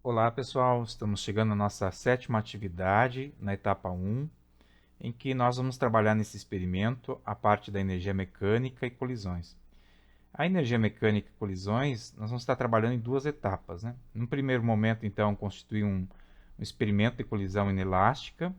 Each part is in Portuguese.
Olá pessoal, estamos chegando à nossa sétima atividade na etapa 1, em que nós vamos trabalhar nesse experimento a parte da energia mecânica e colisões. A energia mecânica e colisões, nós vamos estar trabalhando em duas etapas, né? No primeiro momento, então, constitui um experimento de colisão inelástica,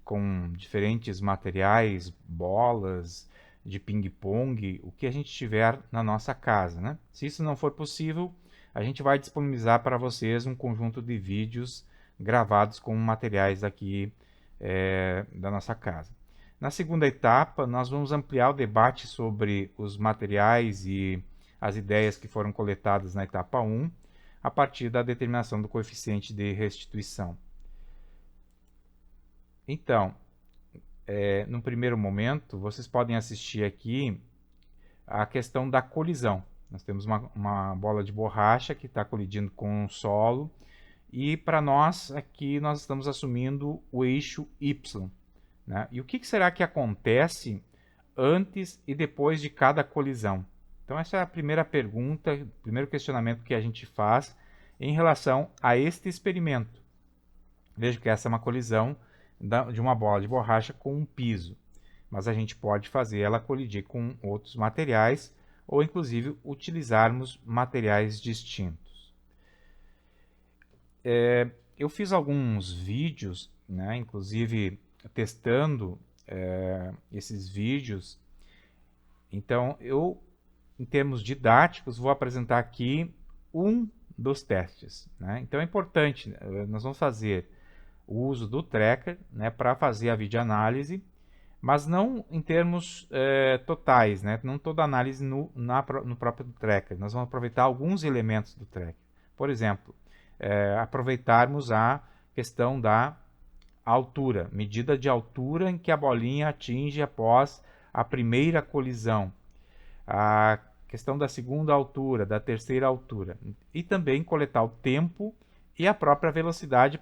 com diferentes materiais, bolas, de ping-pong, o que a gente tiver na nossa casa, né? Se isso não for possível, a gente vai disponibilizar para vocês um conjunto de vídeos gravados com materiais aqui da nossa casa. Na segunda etapa, nós vamos ampliar o debate sobre os materiais e as ideias que foram coletadas na etapa 1, a partir da determinação do coeficiente de restituição. Então, no primeiro momento, vocês podem assistir aqui a questão da colisão. Nós temos uma bola de borracha que está colidindo com o solo e para nós aqui nós estamos assumindo o eixo Y. Né? E o que será que acontece antes e depois de cada colisão? Então essa é a primeira pergunta, o primeiro questionamento que a gente faz em relação a este experimento. Veja que essa é uma colisão de uma bola de borracha com um piso, mas a gente pode fazer ela colidir com outros materiais ou inclusive utilizarmos materiais distintos. Eu fiz alguns vídeos, né, inclusive testando esses vídeos. Então eu, em termos didáticos, vou apresentar aqui um dos testes, né? Então é importante, nós vamos fazer o uso do tracker, né, para fazer a videoanálise, mas não em termos totais, né, não toda a análise no próprio tracker. Nós vamos aproveitar alguns elementos do tracker. Por exemplo, aproveitarmos a questão da altura, medida de altura em que a bolinha atinge após a primeira colisão, a questão da segunda altura, da terceira altura, e também coletar o tempo e a própria velocidade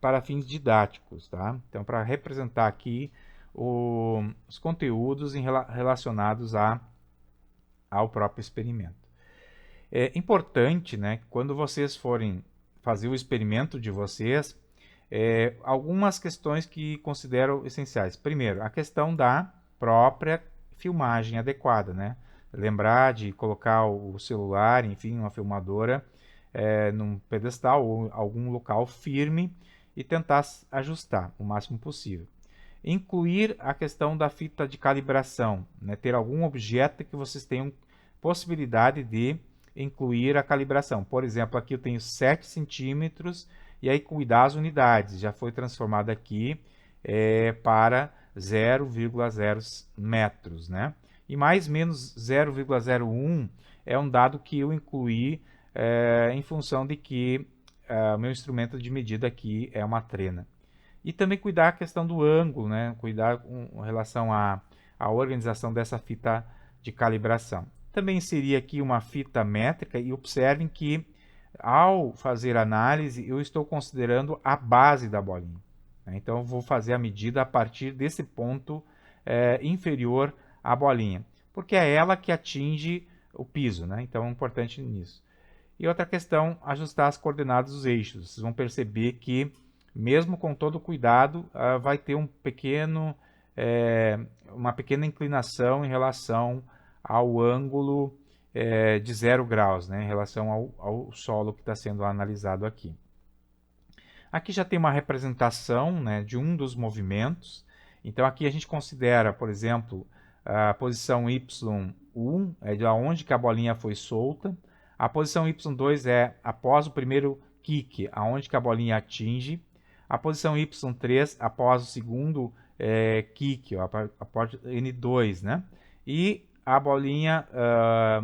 para fins didáticos, tá? Então, para representar aqui os conteúdos relacionados ao próprio experimento. É importante, né, quando vocês forem fazer o experimento de vocês, algumas questões que considero essenciais. Primeiro, a questão da própria filmagem adequada, né? Lembrar de colocar o celular, enfim, uma filmadora, num pedestal ou algum local firme e tentar ajustar o máximo possível. Incluir a questão da fita de calibração, né? Ter algum objeto que vocês tenham possibilidade de incluir a calibração. Por exemplo, aqui eu tenho 7 centímetros e aí cuidar as unidades. Já foi transformado aqui para 0,0 metros, né? E mais menos 0,01 é um dado que eu incluí em função de que o meu instrumento de medida aqui é uma trena. E também cuidar a questão do ângulo, né? Cuidar com relação à organização dessa fita de calibração. Também inseri aqui uma fita métrica e observem que ao fazer a análise eu estou considerando a base da bolinha. Então eu vou fazer a medida a partir desse ponto inferior à bolinha, porque é ela que atinge o piso, né? Então é importante nisso. E outra questão, ajustar as coordenadas dos eixos. Vocês vão perceber que, mesmo com todo o cuidado, vai ter uma pequena inclinação em relação ao ângulo de 0 graus, né, em relação ao solo que está sendo analisado aqui. Aqui já tem uma representação, né, de um dos movimentos. Então aqui a gente considera, por exemplo, a posição Y1 é de onde que a bolinha foi solta. A posição Y2 é após o primeiro kick, aonde que a bolinha atinge. A posição Y3 após o segundo kick, após N2, né? E a bolinha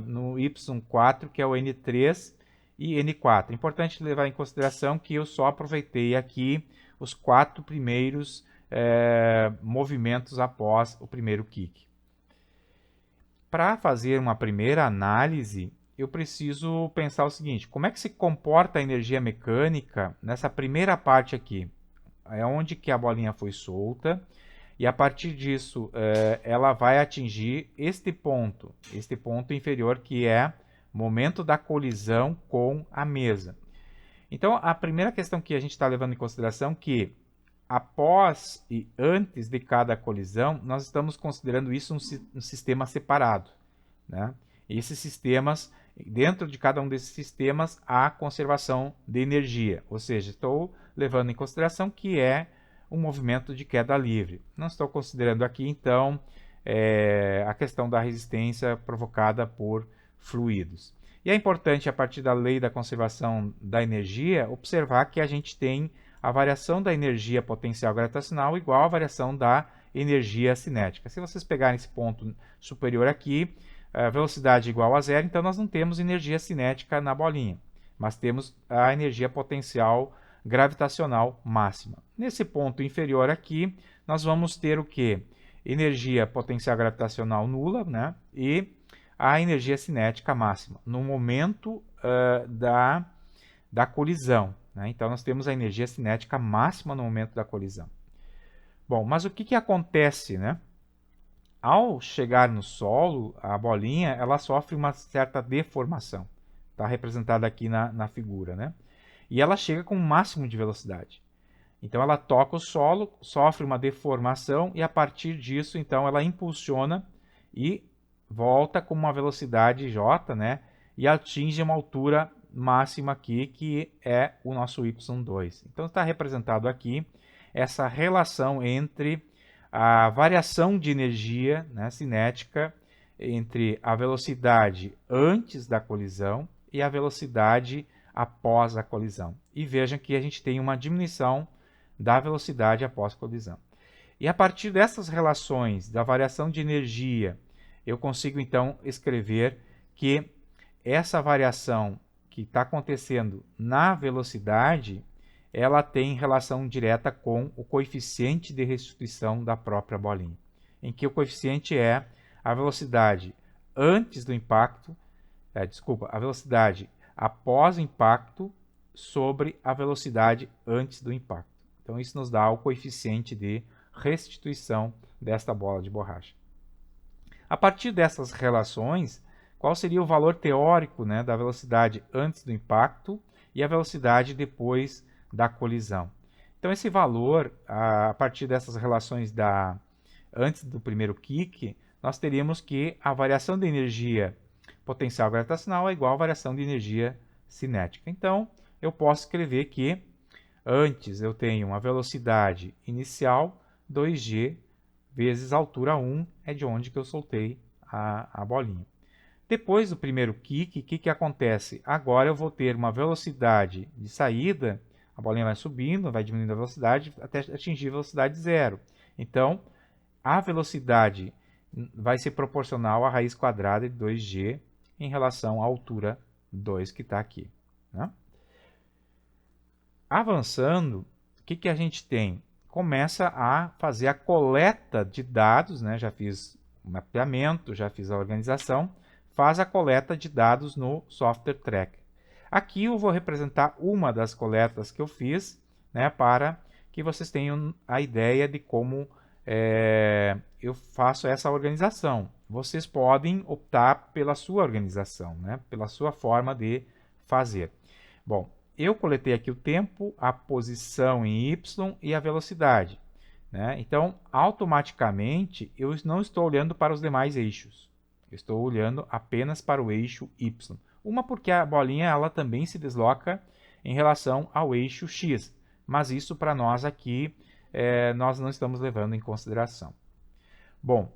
no Y4, que é o N3 e N4. Importante levar em consideração que eu só aproveitei aqui os 4 primeiros movimentos após o primeiro kick. Para fazer uma primeira análise, eu preciso pensar o seguinte: como é que se comporta a energia mecânica nessa primeira parte aqui? É onde que a bolinha foi solta, e a partir disso ela vai atingir este ponto inferior, que é momento da colisão com a mesa. Então, a primeira questão que a gente está levando em consideração é que após e antes de cada colisão, nós estamos considerando isso um sistema separado, né? E esses sistemas, dentro de cada um desses sistemas, há conservação de energia, ou seja, estou levando em consideração que é um movimento de queda livre. Não estou considerando aqui, então, a questão da resistência provocada por fluidos. E é importante, a partir da lei da conservação da energia, observar que a gente tem a variação da energia potencial gravitacional igual à variação da energia cinética. Se vocês pegarem esse ponto superior aqui, a velocidade igual a zero, então nós não temos energia cinética na bolinha, mas temos a energia potencial gravitacional máxima. Nesse ponto inferior aqui, nós vamos ter o que? Energia potencial gravitacional nula, né? E a energia cinética máxima, no momento da colisão, né? Então, nós temos a energia cinética máxima no momento da colisão. Bom, mas o que acontece, né? Ao chegar no solo, a bolinha ela sofre uma certa deformação. Está representada aqui na figura, né? E ela chega com o máximo de velocidade. Então, ela toca o solo, sofre uma deformação e, a partir disso, então, ela impulsiona e volta com uma velocidade j, né? E atinge uma altura máxima aqui, que é o nosso y2. Então, está representado aqui essa relação entre a variação de energia, né, cinética entre a velocidade antes da colisão e a velocidade após a colisão. E vejam que a gente tem uma diminuição da velocidade após a colisão. E a partir dessas relações da variação de energia, eu consigo então escrever que essa variação que está acontecendo na velocidade, ela tem relação direta com o coeficiente de restituição da própria bolinha, em que o coeficiente é a velocidade antes do impacto, a velocidade após o impacto sobre a velocidade antes do impacto. Então, isso nos dá o coeficiente de restituição desta bola de borracha. A partir dessas relações, qual seria o valor teórico, né, da velocidade antes do impacto e a velocidade depois da colisão? Então, esse valor, a partir dessas relações antes do primeiro kick, nós teríamos que a variação de energia potencial gravitacional é igual à variação de energia cinética. Então, eu posso escrever que antes eu tenho uma velocidade inicial 2g vezes a altura 1, é de onde que eu soltei a bolinha. Depois do primeiro kick, o que acontece? Agora eu vou ter uma velocidade de saída, a bolinha vai subindo, vai diminuindo a velocidade até atingir a velocidade zero. Então, a velocidade vai ser proporcional à raiz quadrada de 2g em relação à altura 2 que está aqui, né? Avançando, o que a gente tem? Começa a fazer a coleta de dados, né? Já fiz o mapeamento, já fiz a organização, faz a coleta de dados no software tracker. Aqui eu vou representar uma das coletas que eu fiz, né, para que vocês tenham a ideia de como eu faço essa organização. Vocês podem optar pela sua organização, né, pela sua forma de fazer. Bom, eu coletei aqui o tempo, a posição em y e a velocidade, né? Então, automaticamente, eu não estou olhando para os demais eixos. Eu estou olhando apenas para o eixo y. Uma porque a bolinha ela também se desloca em relação ao eixo x, mas isso para nós aqui nós não estamos levando em consideração. Bom,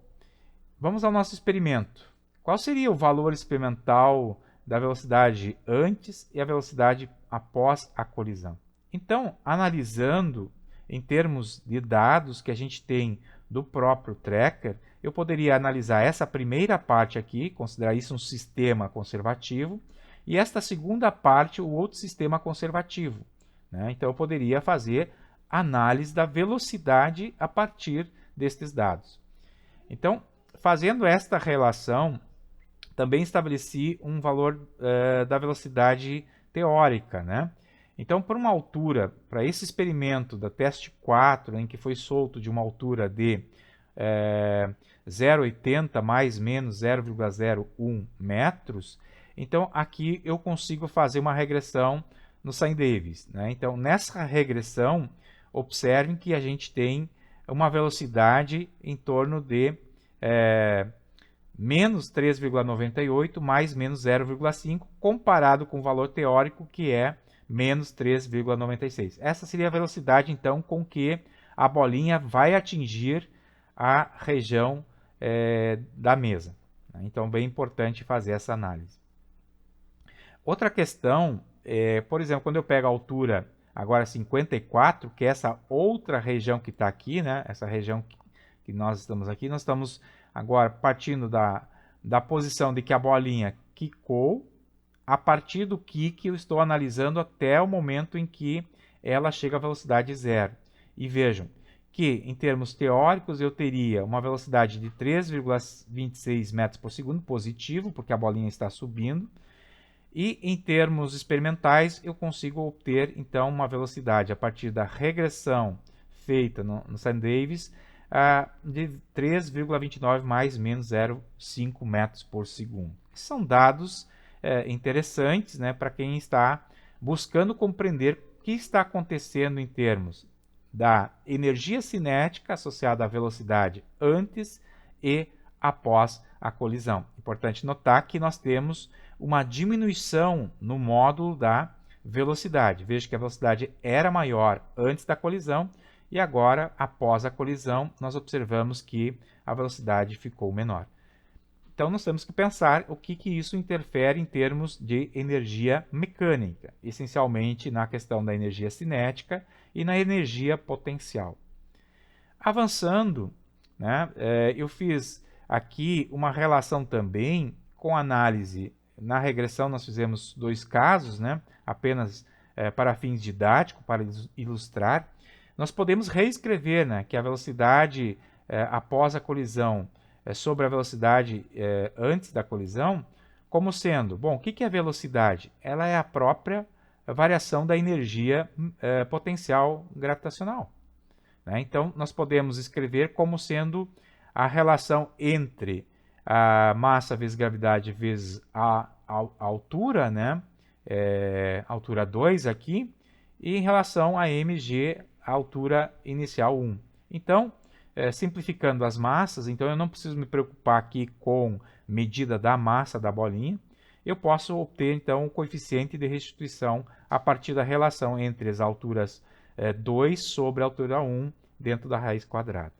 vamos ao nosso experimento. Qual seria o valor experimental da velocidade antes e a velocidade após a colisão? Então, analisando em termos de dados que a gente tem do próprio tracker, eu poderia analisar essa primeira parte aqui, considerar isso um sistema conservativo, e esta segunda parte, o outro sistema conservativo, né? Então, eu poderia fazer análise da velocidade a partir destes dados. Então, fazendo esta relação, também estabeleci um valor da velocidade teórica, né? Então, por uma altura, para esse experimento da teste 4, em que foi solto de uma altura de 0,80 mais menos 0,01 metros, então aqui eu consigo fazer uma regressão no Sine Davis, né? Então, nessa regressão, observem que a gente tem uma velocidade em torno de menos 3,98 mais menos 0,5, comparado com o valor teórico, que é menos 3,96. Essa seria a velocidade, então, com que a bolinha vai atingir a região da mesa. Então, bem importante fazer essa análise. Outra questão, por exemplo, quando eu pego a altura agora 54, que é essa outra região que está aqui, né? Essa região que nós estamos aqui, nós estamos agora partindo da posição de que a bolinha quicou. A partir do kick eu estou analisando até o momento em que ela chega à velocidade zero. E vejam que, em termos teóricos, eu teria uma velocidade de 3,26 metros por segundo, positivo, porque a bolinha está subindo. E, em termos experimentais, eu consigo obter, então, uma velocidade, a partir da regressão feita no Sine Davis, de 3,29 mais menos 0,5 metros por segundo. São dados interessantes, né, para quem está buscando compreender o que está acontecendo em termos da energia cinética associada à velocidade antes e após a colisão. Importante notar que nós temos uma diminuição no módulo da velocidade. Veja que a velocidade era maior antes da colisão e agora, após a colisão, nós observamos que a velocidade ficou menor. Então, nós temos que pensar o que isso interfere em termos de energia mecânica, essencialmente na questão da energia cinética e na energia potencial. Avançando, né, eu fiz aqui uma relação também com análise. Na regressão, nós fizemos dois casos, né, apenas para fins didáticos, para ilustrar. Nós podemos reescrever, né, que a velocidade após a colisão sobre a velocidade antes da colisão, como sendo, bom, o que é velocidade? Ela é a própria variação da energia potencial gravitacional. Né? Então, nós podemos escrever como sendo a relação entre a massa vezes gravidade vezes a altura, né? Altura 2 aqui, e em relação a mg, a altura inicial 1. Então, simplificando as massas, então eu não preciso me preocupar aqui com medida da massa da bolinha, eu posso obter então o coeficiente de restituição a partir da relação entre as alturas 2 sobre a altura 1 dentro da raiz quadrada.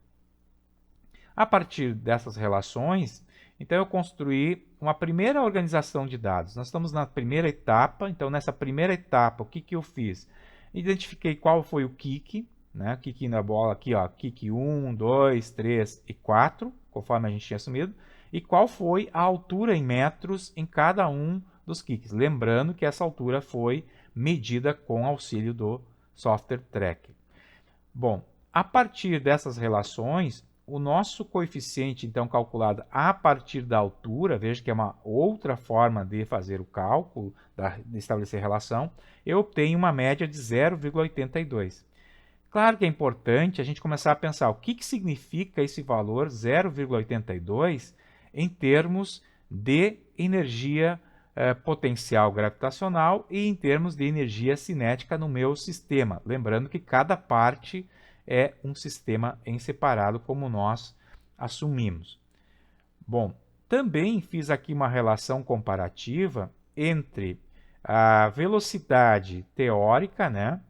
A partir dessas relações, então eu construí uma primeira organização de dados. Nós estamos na primeira etapa, então nessa primeira etapa, o que eu fiz? Identifiquei qual foi o kick, né? Kick na bola aqui, ó, kick 1, 2, 3 e 4, conforme a gente tinha assumido, e qual foi a altura em metros em cada um dos kicks. Lembrando que essa altura foi medida com auxílio do software tracker. Bom, a partir dessas relações, o nosso coeficiente, então, calculado a partir da altura, veja que é uma outra forma de fazer o cálculo, de estabelecer relação, eu obtenho uma média de 0,82. Claro que é importante a gente começar a pensar o que significa esse valor 0,82 em termos de energia potencial gravitacional e em termos de energia cinética no meu sistema. Lembrando que cada parte é um sistema em separado, como nós assumimos. Bom, também fiz aqui uma relação comparativa entre a velocidade teórica, né,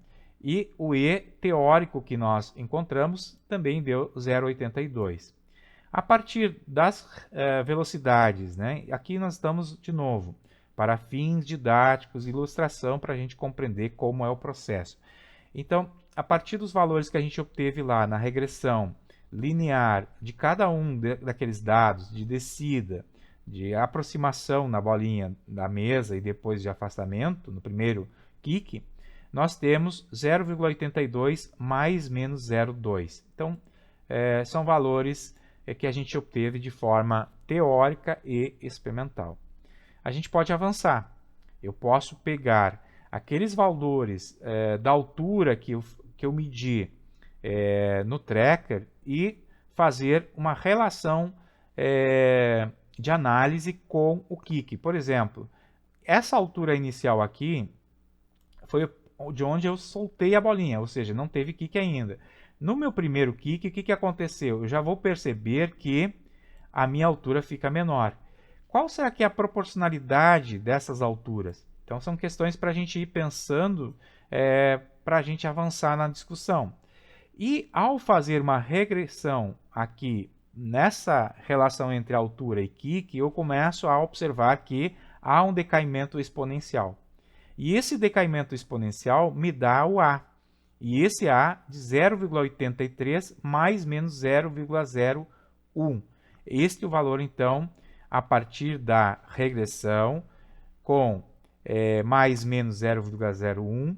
e o E teórico que nós encontramos também deu 0,82. A partir das velocidades, né, aqui nós estamos de novo para fins didáticos, ilustração, para a gente compreender como é o processo. Então, a partir dos valores que a gente obteve lá na regressão linear de cada um daqueles dados de descida, de aproximação na bolinha da mesa e depois de afastamento, no primeiro kick, nós temos 0,82 mais menos 0,2. Então, são valores que a gente obteve de forma teórica e experimental. A gente pode avançar. Eu posso pegar aqueles valores da altura que eu medi no tracker e fazer uma relação de análise com o kick. Por exemplo, essa altura inicial aqui foi de onde eu soltei a bolinha, ou seja, não teve kick ainda. No meu primeiro kick, o que aconteceu? Eu já vou perceber que a minha altura fica menor. Qual será que é a proporcionalidade dessas alturas? Então são questões para a gente ir pensando, para a gente avançar na discussão. E ao fazer uma regressão aqui nessa relação entre altura e kick, eu começo a observar que há um decaimento exponencial. E esse decaimento exponencial me dá o A. E esse A de 0,83 mais menos 0,01. Este é o valor, então, a partir da regressão com mais menos 0,01,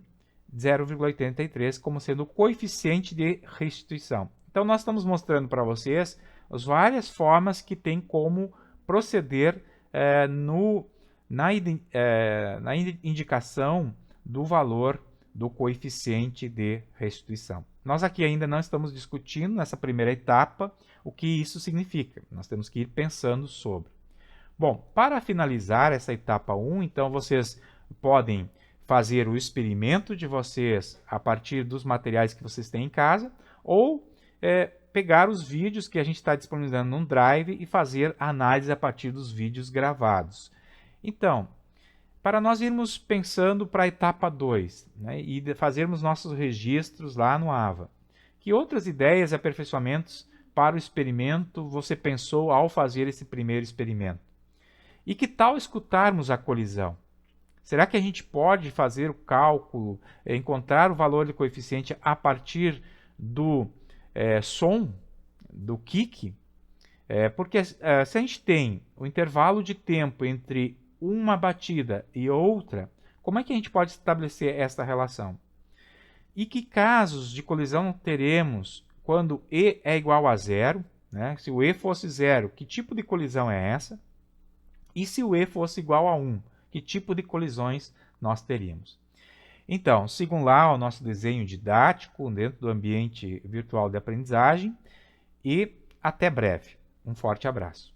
0,83 como sendo o coeficiente de restituição. Então, nós estamos mostrando para vocês as várias formas que tem como proceder na indicação do valor do coeficiente de restituição. Nós aqui ainda não estamos discutindo nessa primeira etapa o que isso significa. Nós temos que ir pensando sobre. Bom, para finalizar essa etapa 1, então vocês podem fazer o experimento de vocês a partir dos materiais que vocês têm em casa ou pegar os vídeos que a gente está disponibilizando no Drive e fazer a análise a partir dos vídeos gravados. Então, para nós irmos pensando para a etapa 2, né, e fazermos nossos registros lá no AVA, que outras ideias e aperfeiçoamentos para o experimento você pensou ao fazer esse primeiro experimento? E que tal escutarmos a colisão? Será que a gente pode fazer o cálculo, encontrar o valor de coeficiente a partir do som, do kick? Porque se a gente tem o intervalo de tempo entre uma batida e outra, como é que a gente pode estabelecer esta relação? E que casos de colisão teremos quando E é igual a zero? Né? Se o E fosse zero, que tipo de colisão é essa? E se o E fosse igual a 1, que tipo de colisões nós teríamos? Então, sigam lá o nosso desenho didático dentro do ambiente virtual de aprendizagem e até breve. Um forte abraço.